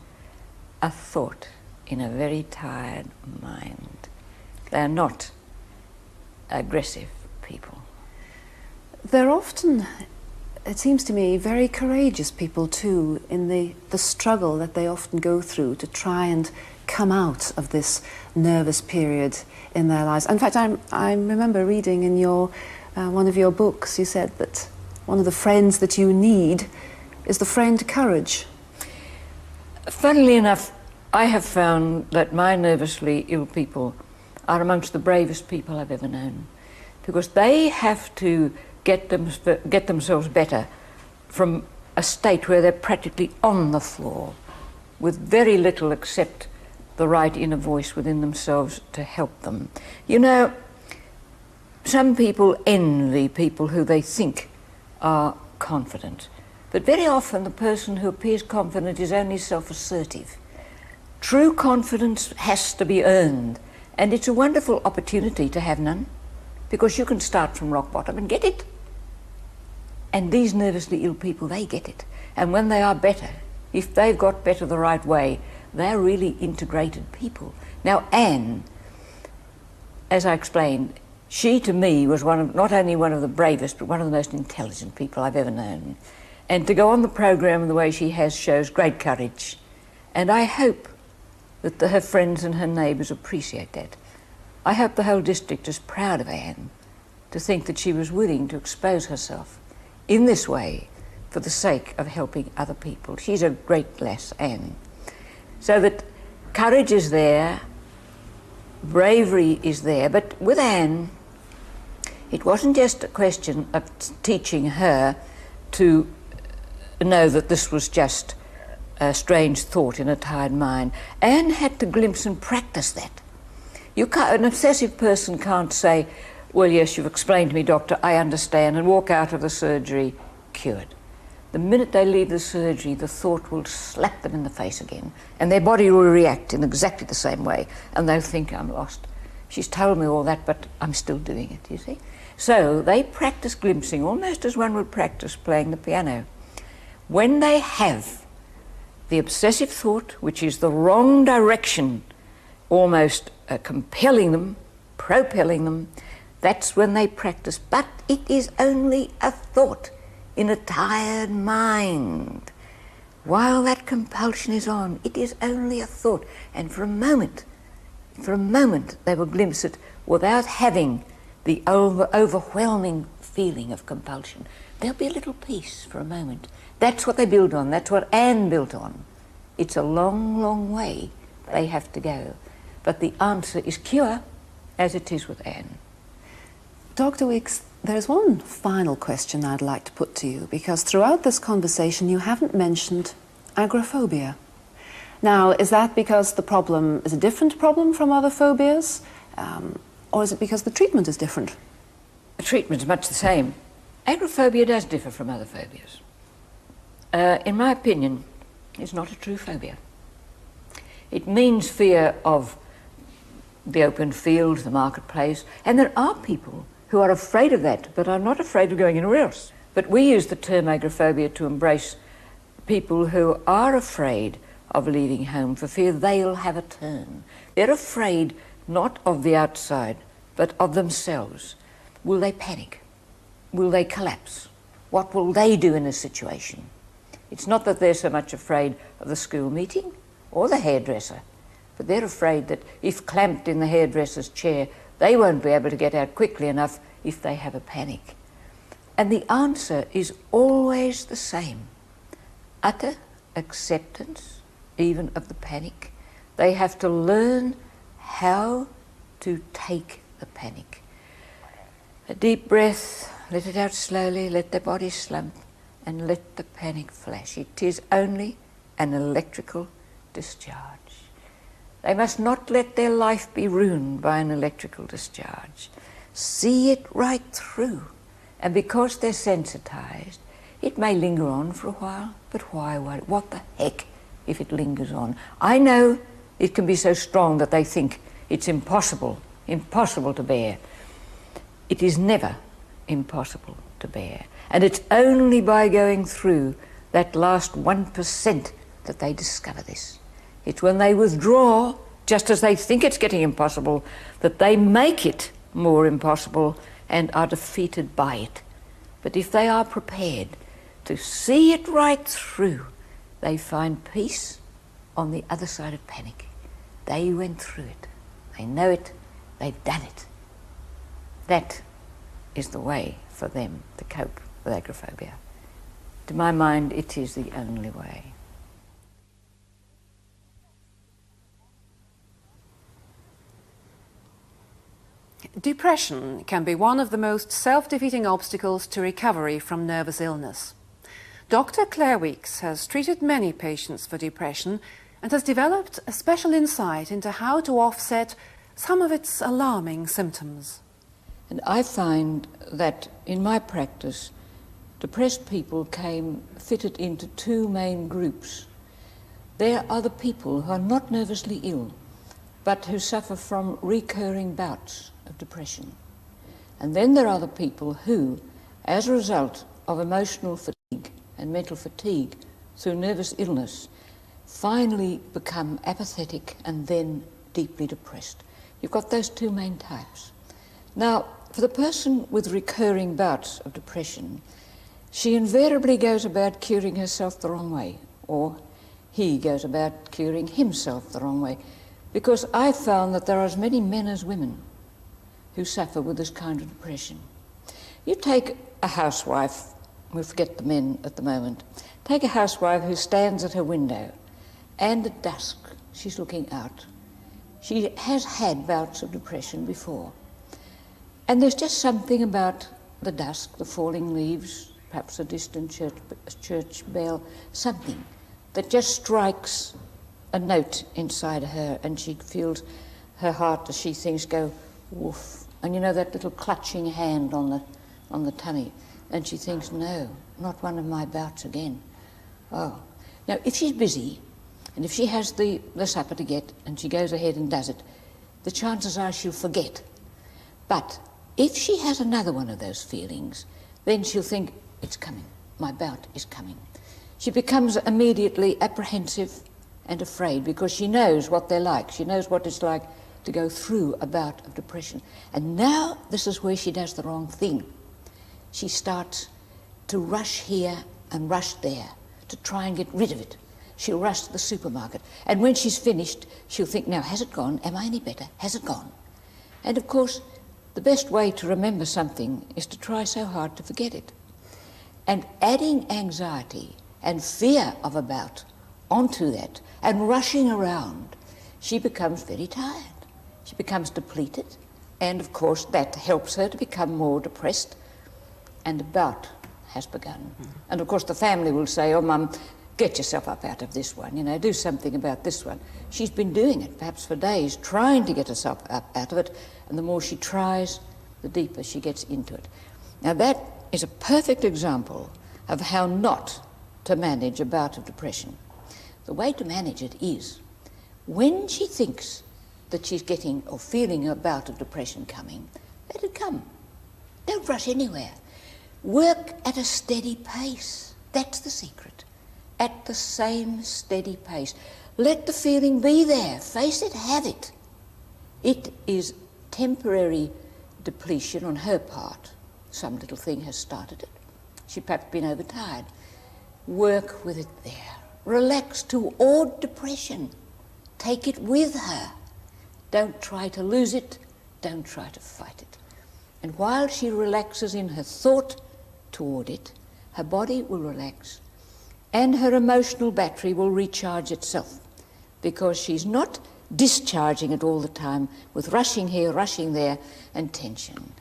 a thought in a very tired mind. They are not aggressive people. They're often, it seems to me, very courageous people too, in the struggle that they often go through to try and come out of this nervous period in their lives. In fact, I remember reading in your one of your books, you said that one of the friends that you need is the friend courage. Funnily enough, I have found that my nervously ill people are amongst the bravest people I've ever known, because they have to get themselves better from a state where they're practically on the floor with very little except the right inner voice within themselves to help them. You know, some people envy people who they think are confident, but very often the person who appears confident is only self-assertive. True confidence has to be earned, and it's a wonderful opportunity to have none, because you can start from rock bottom and get it. And these nervously ill people, they get it. And when they are better, if they've got better the right way, they're really integrated people. Now, Anne, as I explained, she to me was not only one of the bravest, but one of the most intelligent people I've ever known. And to go on the programme the way she has shows great courage. And I hope that her friends and her neighbours appreciate that. I hope the whole district is proud of Anne, to think that she was willing to expose herself in this way for the sake of helping other people. She's a great lass, Anne. So that courage is there, bravery is there, but with Anne, it wasn't just a question of teaching her to know that this was just a strange thought in a tired mind. Anne had to glimpse and practice that. An obsessive person can't say, well, yes, you've explained to me, doctor, I understand, and walk out of the surgery cured. The minute they leave the surgery, the thought will slap them in the face again, and their body will react in exactly the same way, and they'll think, I'm lost. She's told me all that, but I'm still doing it, you see? So they practice glimpsing, almost as one would practice playing the piano. When they have the obsessive thought, which is the wrong direction, almost compelling them, propelling them, that's when they practice. But it is only a thought in a tired mind. While that compulsion is on, it is only a thought. And for a moment, they will glimpse it without having the overwhelming feeling of compulsion. There'll be a little peace for a moment. That's what they build on. That's what Anne built on. It's a long, long way they have to go. But the answer is cure, as it is with Anne. Dr. Weeks, there's one final question I'd like to put to you, because throughout this conversation you haven't mentioned agoraphobia. Now, is that because the problem is a different problem from other phobias, or is it because the treatment is different? The treatment is much the same. Agoraphobia does differ from other phobias. In my opinion, it's not a true phobia. It means fear of the open field, the marketplace, and there are people who are afraid of that, but are not afraid of going anywhere else. But we use the term agoraphobia to embrace people who are afraid of leaving home for fear they'll have a turn. They're afraid not of the outside, but of themselves. Will they panic? Will they collapse? What will they do in a situation? It's not that they're so much afraid of the school meeting or the hairdresser, but they're afraid that if clamped in the hairdresser's chair, they won't be able to get out quickly enough if they have a panic. And the answer is always the same. Utter acceptance, even of the panic. They have to learn how to take the panic. A deep breath, let it out slowly, let their body slump, and let the panic flash. It is only an electrical discharge. They must not let their life be ruined by an electrical discharge. See it right through. And because they're sensitized, it may linger on for a while, but why? What the heck if it lingers on? I know it can be so strong that they think it's impossible to bear. It is never impossible to bear. And it's only by going through that last 1% that they discover this. It's when they withdraw, just as they think it's getting impossible, that they make it more impossible and are defeated by it. But if they are prepared to see it right through, they find peace on the other side of panic. They went through it. They know it. They've done it. That is the way for them to cope with agoraphobia. To my mind, it is the only way. Depression can be one of the most self-defeating obstacles to recovery from nervous illness. Dr. Claire Weeks has treated many patients for depression and has developed a special insight into how to offset some of its alarming symptoms. And I find that in my practice, depressed people came fitted into two main groups. There are the people who are not nervously ill, but who suffer from recurring bouts of depression. And then there are the people who, as a result of emotional fatigue and mental fatigue through nervous illness, finally become apathetic and then deeply depressed. You've got those two main types. Now, for the person with recurring bouts of depression, she invariably goes about curing herself the wrong way, or he goes about curing himself the wrong way, because I've found that there are as many men as women who suffer with this kind of depression. You take a housewife, we forget the men at the moment, take a housewife who stands at her window, and at dusk she's looking out. She has had bouts of depression before. And there's just something about the dusk, the falling leaves, perhaps a distant church bell, something that just strikes a note inside her, and she feels her heart, as she thinks, go woof. And you know that little clutching hand on the tummy, and she thinks, no, not one of my bouts again. Oh. Now, if she's busy, and if she has the supper to get, and she goes ahead and does it, the chances are she'll forget. But if she has another one of those feelings, then she'll think, it's coming, my bout is coming. She becomes immediately apprehensive and afraid because she knows what they're like. She knows what it's like to go through a bout of depression. And now this is where she does the wrong thing. She starts to rush here and rush there to try and get rid of it. She'll rush to the supermarket. And when she's finished, she'll think, now, has it gone? Am I any better? Has it gone? And of course, the best way to remember something is to try so hard to forget it. And adding anxiety and fear of a bout onto that and rushing around, she becomes very tired. She becomes depleted, and of course that helps her to become more depressed, and the bout has begun. And of course the family will say, oh, Mum, get yourself up out of this one, you know, do something about this one. She's been doing it perhaps for days, trying to get herself up out of it, and the more she tries, the deeper she gets into it. Now that is a perfect example of how not to manage a bout of depression. The way to manage it is, when she thinks that she's getting or feeling a bout of depression coming, let it come. Don't rush anywhere. Work at a steady pace. That's the secret. At the same steady pace. Let the feeling be there. Face it, have it. It is temporary depletion on her part. Some little thing has started it. She's perhaps been overtired. Work with it there. Relax toward depression. Take it with her. Don't try to lose it. Don't try to fight it. And while she relaxes in her thought toward it, her body will relax and her emotional battery will recharge itself, because she's not discharging it all the time with rushing here, rushing there, and tension.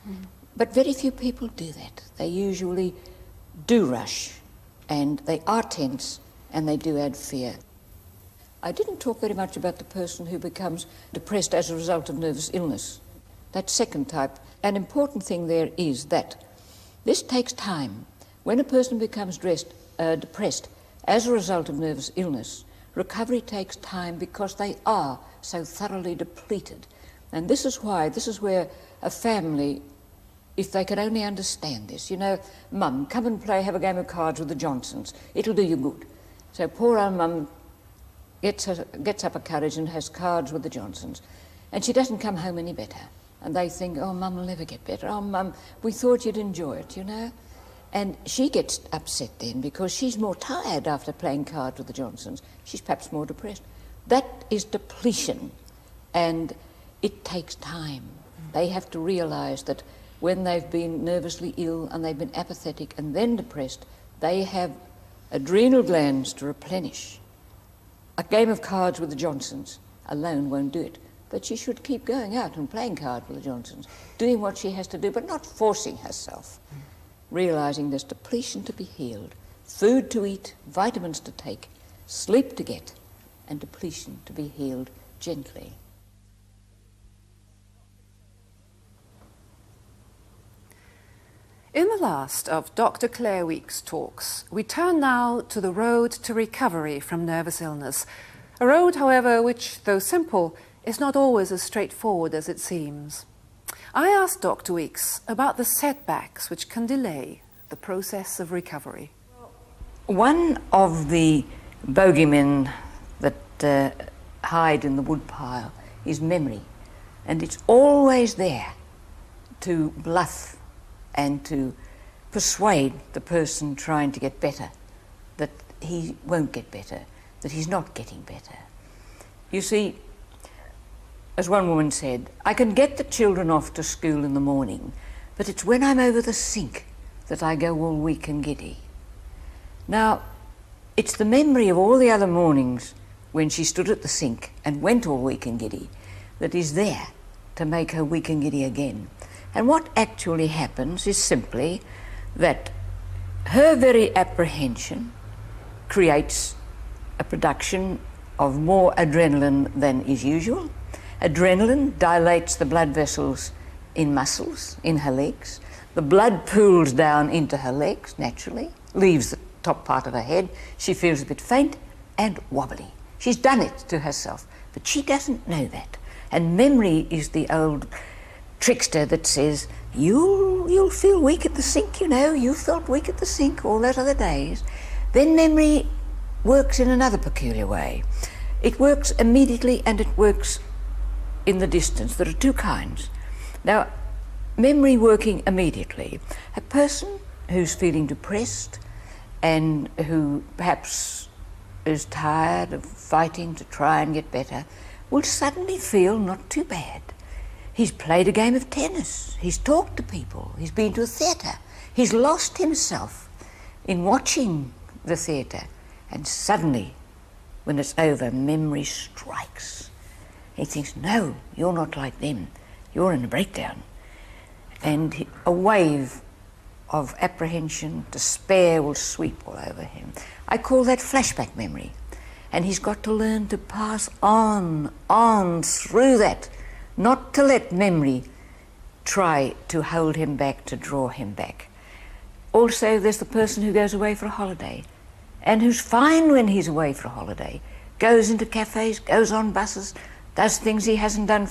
But very few people do that. They usually do rush, and they are tense, and they do add fear. I didn't talk very much about the person who becomes depressed as a result of nervous illness. That second type. An important thing there is that this takes time. When a person becomes depressed as a result of nervous illness, recovery takes time because they are so thoroughly depleted. And this is where a family, if they could only understand this, you know, Mum, come and have a game of cards with the Johnsons. It'll do you good. So poor old Mum gets up a courage and has cards with the Johnsons. And she doesn't come home any better. And they think, oh, Mum will never get better. Oh, Mum, we thought you'd enjoy it, you know. And she gets upset then because she's more tired after playing cards with the Johnsons. She's perhaps more depressed. That is depletion, and it takes time. They have to realise that when they've been nervously ill and they've been apathetic and then depressed, they have adrenal glands to replenish. A game of cards with the Johnsons alone won't do it. But she should keep going out and playing cards with the Johnsons, doing what she has to do, but not forcing herself. Realising there's depletion to be healed, food to eat, vitamins to take, sleep to get, and depletion to be healed gently. In the last of Dr. Claire Week's talks, we turn now to the road to recovery from nervous illness. A road, however, which, though simple, is not always as straightforward as it seems. I asked Dr. Weeks about the setbacks which can delay the process of recovery. One of the bogeymen that hide in the woodpile is memory. And it's always there to bluff and to persuade the person trying to get better that he won't get better, that he's not getting better. You see, as one woman said, I can get the children off to school in the morning, but it's when I'm over the sink that I go all weak and giddy. Now, it's the memory of all the other mornings when she stood at the sink and went all weak and giddy that is there to make her weak and giddy again. And what actually happens is simply that her very apprehension creates a production of more adrenaline than is usual. Adrenaline dilates the blood vessels in muscles, in her legs. The blood pools down into her legs, naturally, leaves the top part of her head. She feels a bit faint and wobbly. She's done it to herself, but she doesn't know that. And memory is the old trickster that says, you'll feel weak at the sink, you know, you felt weak at the sink all those other days. Then memory works in another peculiar way. It works immediately and it works in the distance. There are two kinds. Now, memory working immediately. A person who's feeling depressed and who perhaps is tired of fighting to try and get better will suddenly feel not too bad. He's played a game of tennis, he's talked to people, he's been to a theatre, he's lost himself in watching the theatre, and suddenly, when it's over, memory strikes. He thinks, no, you're not like them, you're in a breakdown. And a wave of apprehension, despair will sweep all over him. I call that flashback memory. And he's got to learn to pass on through that, not to let memory try to hold him back, to draw him back. Also, there's the person who goes away for a holiday and who's fine when he's away for a holiday, goes into cafes, goes on buses, does things he hasn't done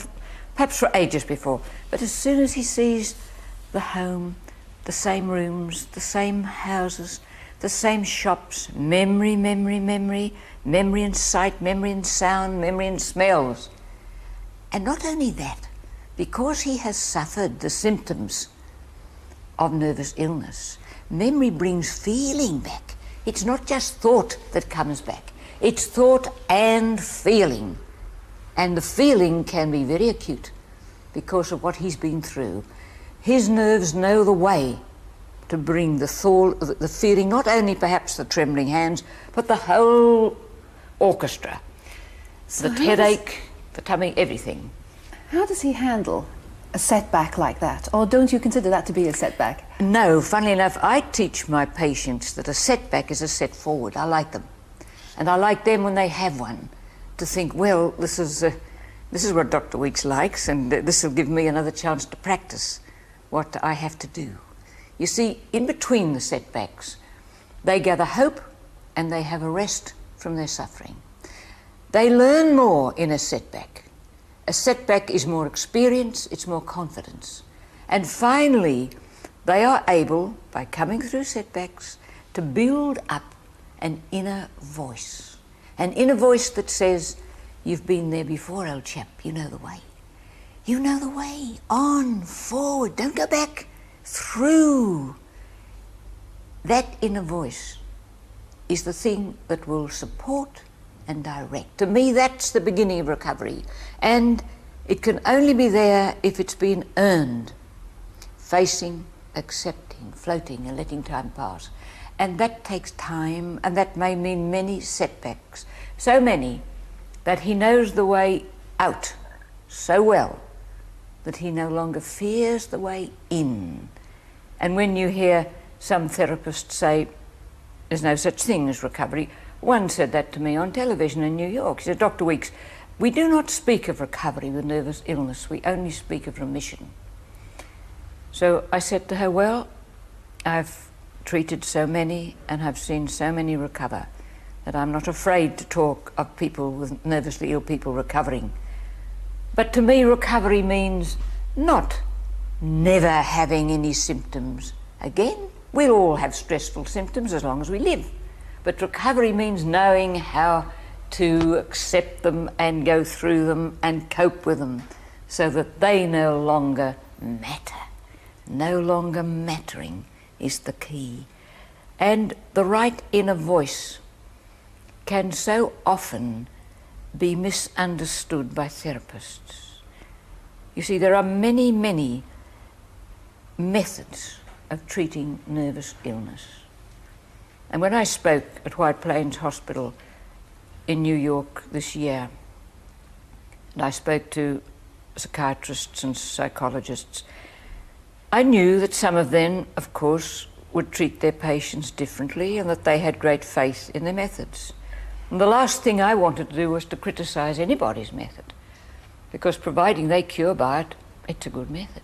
perhaps for ages before. But as soon as he sees the home, the same rooms, the same houses, the same shops, memory, memory, memory, memory and sight, memory and sound, memory and smells. And not only that, because he has suffered the symptoms of nervous illness, memory brings feeling back. It's not just thought that comes back, it's thought and feeling. And the feeling can be very acute because of what he's been through. His nerves know the way to bring the thought, the feeling, not only perhaps the trembling hands, but the whole orchestra. So the headache, the tummy, everything. How does he handle a setback like that? Or don't you consider that to be a setback? No, funnily enough, I teach my patients that a setback is a set forward. I like them. And I like them when they have one, to think, well, this is what Dr. Weeks likes, and this will give me another chance to practice what I have to do. You see, in between the setbacks, they gather hope and they have a rest from their suffering. They learn more in a setback. A setback is more experience, it's more confidence. And finally, they are able, by coming through setbacks, to build up an inner voice. An inner voice that says, you've been there before, old chap, you know the way. You know the way. On, forward, don't go back. Through. That inner voice is the thing that will support and direct. To me, that's the beginning of recovery. And it can only be there if it's been earned. Facing, accepting, floating, and letting time pass. And that takes time, and that may mean many setbacks. So many that he knows the way out so well that he no longer fears the way in. And when you hear some therapists say, there's no such thing as recovery, one said that to me on television in New York. He said, Dr. Weeks, we do not speak of recovery with nervous illness, we only speak of remission. So I said to her, well, I've treated so many and I've seen so many recover that I'm not afraid to talk of people with nervously ill people recovering. But to me, recovery means not never having any symptoms again. We'll all have stressful symptoms as long as we live. But recovery means knowing how to accept them and go through them and cope with them so that they no longer matter. No longer mattering is the key. And the right inner voice can so often be misunderstood by therapists. You see, there are many, many methods of treating nervous illness. And when I spoke at White Plains Hospital in New York this year, and I spoke to psychiatrists and psychologists, I knew that some of them, of course, would treat their patients differently and that they had great faith in their methods. And the last thing I wanted to do was to criticize anybody's method, because providing they cure by it, it's a good method.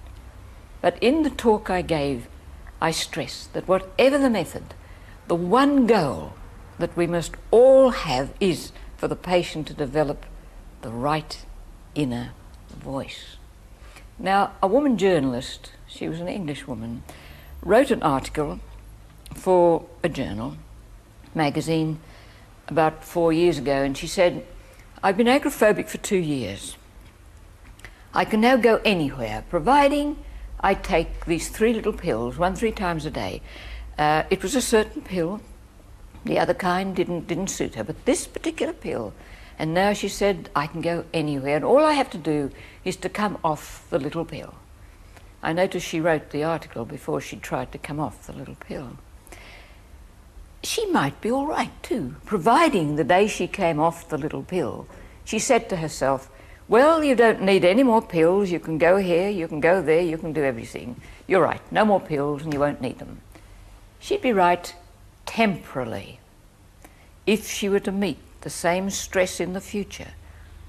But in the talk I gave, I stressed that whatever the method, the one goal that we must all have is for the patient to develop the right inner voice. Now, a woman journalist, she was an English woman, wrote an article for a journal, magazine, about 4 years ago, and she said, "I've been agoraphobic for 2 years. I can now go anywhere, providing I take these 3 little pills, 3 times a day." It was a certain pill. The other kind didn't suit her, but this particular pill. And now she said, I can go anywhere, and all I have to do is to come off the little pill. I noticed she wrote the article before she tried to come off the little pill. She might be all right too, providing the day she came off the little pill, she said to herself, well, you don't need any more pills, you can go here, you can go there, you can do everything. You're right, no more pills and you won't need them. She'd be right temporarily if she were to meet the same stress in the future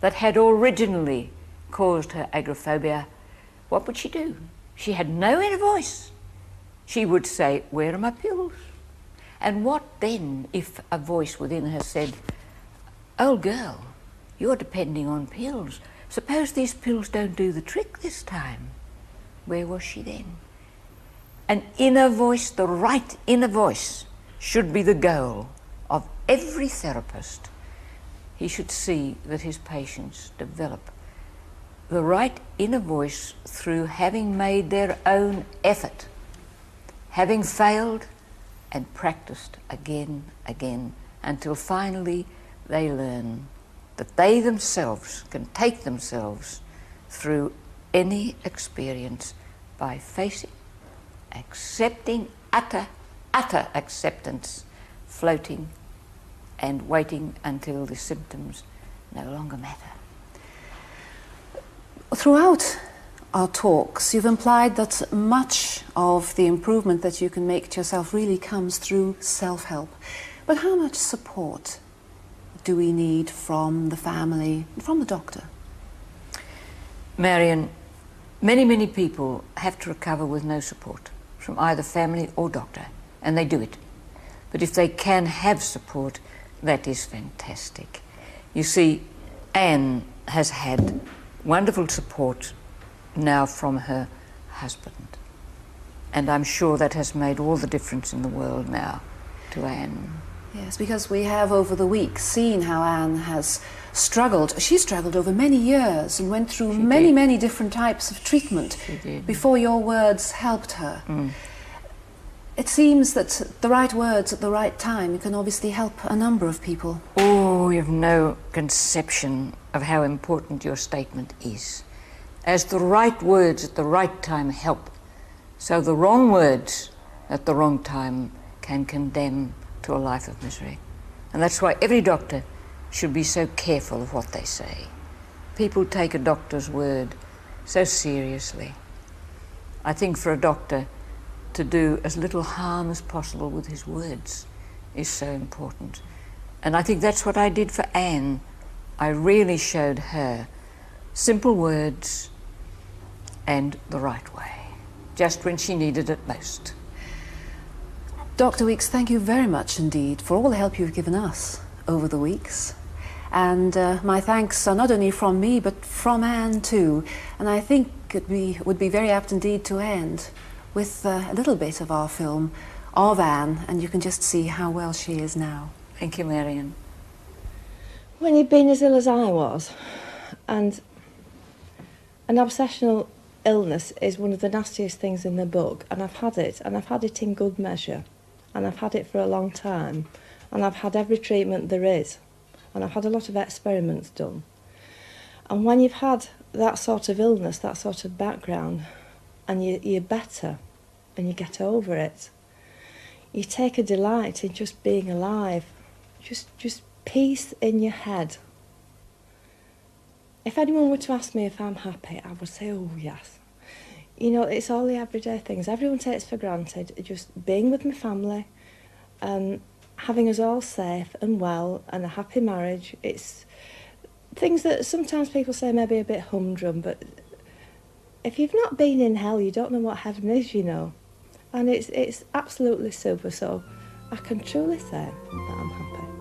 that had originally caused her agoraphobia. What would she do? She had no inner voice. She would say, where are my pills? And what then if a voice within her said, old girl, you're depending on pills. Suppose these pills don't do the trick this time. Where was she then? An inner voice, the right inner voice, should be the goal of every therapist. He should see that his patients develop the right inner voice through having made their own effort, having failed and practiced again, until finally they learn that they themselves can take themselves through any experience by facing, accepting, utter acceptance, floating and waiting until the symptoms no longer matter. Throughout our talks, you've implied that much of the improvement that you can make to yourself really comes through self-help. But how much support do we need from the family, from the doctor? Marion, many people have to recover with no support from either family or doctor, and they do it. But if they can have support, that is fantastic. You see, Anne has had wonderful support now from her husband, and I'm sure that has made all the difference in the world now to Anne. Yes, because we have over the weeks seen how Anne has struggled. She struggled over many years and went through many different types of treatment before your words helped her. It seems that the right words at the right time can obviously help a number of people. Oh, you've no conception of how important your statement is. As the right words at the right time help, so the wrong words at the wrong time can condemn to a life of misery. And that's why every doctor should be so careful of what they say. People take a doctor's word so seriously. I think for a doctor to do as little harm as possible with his words is so important. And I think that's what I did for Anne. I really showed her simple words and the right way, just when she needed it most. Dr. Weeks, thank you very much indeed for all the help you've given us over the weeks. And my thanks are not only from me, but from Anne too. And I think it would be very apt indeed to end with a little bit of our film of Anne, and you can just see how well she is now. Thank you, Marion. When you've been as ill as I was, and an obsessional illness is one of the nastiest things in the book, and I've had it in good measure, and I've had it for a long time, and I've had every treatment there is, and I've had a lot of experiments done. And when you've had that sort of illness, that sort of background, and you're better, and you get over it, you take a delight in just being alive, just peace in your head. If anyone were to ask me if I'm happy, I would say, oh yes. You know, it's all the everyday things everyone takes for granted, just being with my family, having us all safe and well, and a happy marriage. It's things that sometimes people say maybe a bit humdrum, but if you've not been in hell, you don't know what heaven is, you know. And it's absolutely super, so I can truly say that I'm happy.